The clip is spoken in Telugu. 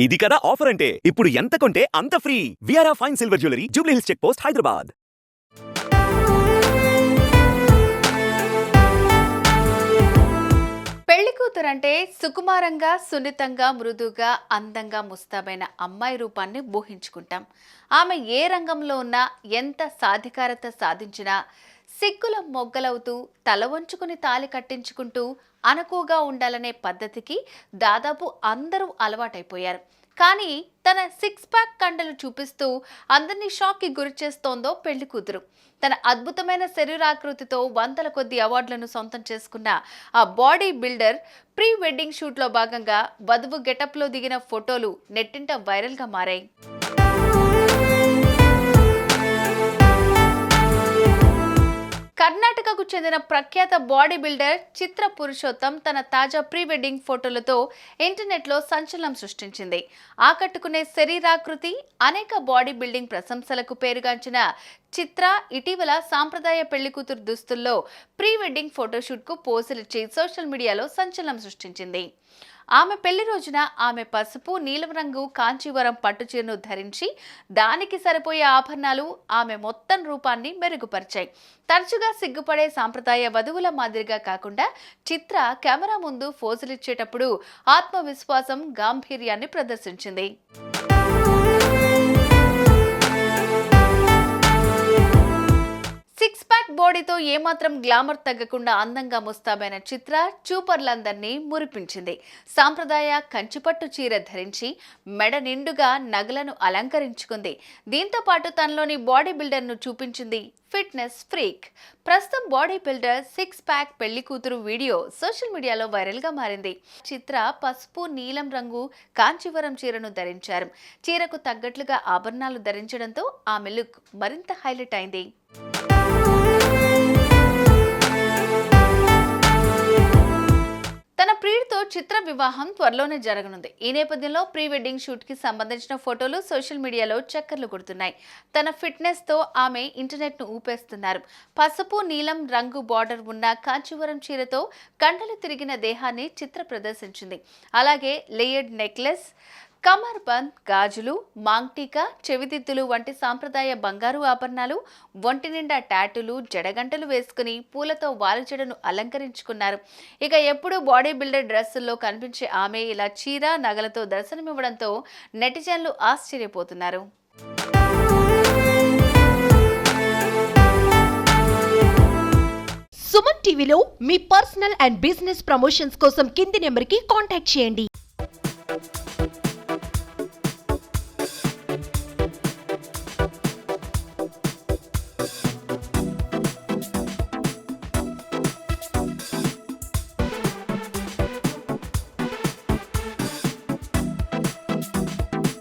ఇది కదా ఆఫర్ అంటే ఇప్పుడు ఎంత కొంటే అంత ఫ్రీ. విఆర్ఆ fine silver jewellery, Jubilee Hills check post, Hyderabad. పెళ్లి కూతురంటే సుకుమారంగా, సున్నితంగా, మృదుగా, అందంగా ముస్తాబైన అమ్మాయి రూపాన్ని ఊహించుకుంటాం. ఆమె ఏ రంగంలో ఉన్నా, ఎంత సాధికారత సాధించినా సిగ్గుల మొగ్గలవుతూ, తల వంచుకుని తాలి కట్టించుకుంటూ అనుకువగా ఉండాలనే పద్ధతికి దాదాపు అందరూ అలవాటైపోయారు. కానీ తన సిక్స్ ప్యాక్ కండలు చూపిస్తూ అందరినీ షాక్కి గురిచేస్తోందో పెళ్లి కూతురు. తన అద్భుతమైన శరీరాకృతితో వందల కొద్ది అవార్డులను సొంతం చేసుకున్న ఆ బాడీ బిల్డర్ ప్రీ వెడ్డింగ్ షూట్లో భాగంగా వధువు గెటప్లో దిగిన ఫోటోలు నెట్టింట వైరల్గా మారాయి. కర్ణాటకకు చెందిన ప్రఖ్యాత బాడీ బిల్డర్ చిత్ర పురుషోత్తం తన తాజా ప్రీ వెడ్డింగ్ ఫోటోలతో ఇంటర్నెట్లో సంచలనం సృష్టించింది. ఆకట్టుకునే శరీరాకృతి, అనేక బాడీ బిల్డింగ్ ప్రశంసలకు పేరుగాంచిన చిత్ర ఇటీవల సాంప్రదాయ పెళ్లికూతురు దుస్తుల్లో ప్రీ వెడ్డింగ్ ఫోటోషూట్కు పోజులిచ్చి సోషల్ మీడియాలో సంచలనం సృష్టించింది. ఆమె పెళ్లి రోజున ఆమె పసుపు, నీలం రంగు కాంచీవరం పట్టుచీరను ధరించి దానికి సరిపోయే ఆభరణాలు ఆమె మొత్తం రూపాన్ని మెరుగుపరిచాయి. తరచుగా సిగ్గుపడే సాంప్రదాయ వధువుల మాదిరిగా కాకుండా చిత్ర కెమెరా ముందు పోజులిచ్చేటప్పుడు ఆత్మవిశ్వాసం, గాంభీర్యాన్ని ప్రదర్శించింది. సిక్స్ ప్యాక్ బాడీతో ఏమాత్రం గ్లామర్ తగ్గకుండా అందంగా ముస్తాబైన చిత్ర చూపర్లందరినీ మురిపించింది. సాంప్రదాయ కంచిపట్టు చీర ధరించి మెడ నిండుగా నగలను అలంకరించుకుంది. దీంతో పాటు తనలోని బాడీ బిల్డర్ను చూపించింది ఫిట్నెస్ ఫ్రీక్. ప్రస్తుతం బాడీ బిల్డర్ సిక్స్ ప్యాక్ పెళ్లి కూతురు వీడియో సోషల్ మీడియాలో వైరల్గా మారింది. చిత్ర పసుపు, నీలం రంగు కాంచీవరం చీరను ధరించారు. చీరకు తగ్గట్లుగా ఆభరణాలు ధరించడంతో ఆమె లుక్ మరింత హైలైట్ అయింది. తన ప్రియుడితో చిత్ర వివాహం త్వరలోనే జరగనుంది. ఈ నేపథ్యంలో ప్రీ వెడ్డింగ్ షూట్ కి సంబంధించిన ఫోటోలు సోషల్ మీడియాలో చక్కర్లు కొడుతున్నాయి. తన ఫిట్నెస్ తో ఆమె ఇంటర్నెట్ ను ఊపేస్తున్నారు. పసుపు, నీలం రంగు బార్డర్ ఉన్న కాంచీవరం చీరతో కండలు తిరిగిన దేహాన్ని చిత్ర ప్రదర్శించింది. అలాగే లేయర్డ్ నెక్లెస్, కమర్ బంద్, గాజులు, మాంగ్టీకా, చెవిదిద్దులు వంటి సాంప్రదాయ బంగారు ఆభరణాలు, ఒంటి నిండా టాటూలు, జడగంటలు వేసుకుని పూలతో వాలిజడను అలంకరించుకున్నారు. ఇక ఎప్పుడూ బాడీ బిల్డర్ డ్రెస్సుల్లో కనిపించే ఆమె ఇలా చీర, నగలతో దర్శనమివ్వడంతో నెటిజన్లు ఆశ్చర్యపోతున్నారు. సుమన్ టీవీలో మీ పర్సనల్ అండ్ బిజినెస్ ప్రమోషన్స్ కోసం కింది నెంబర్కి కాంటాక్ట్ చేయండి.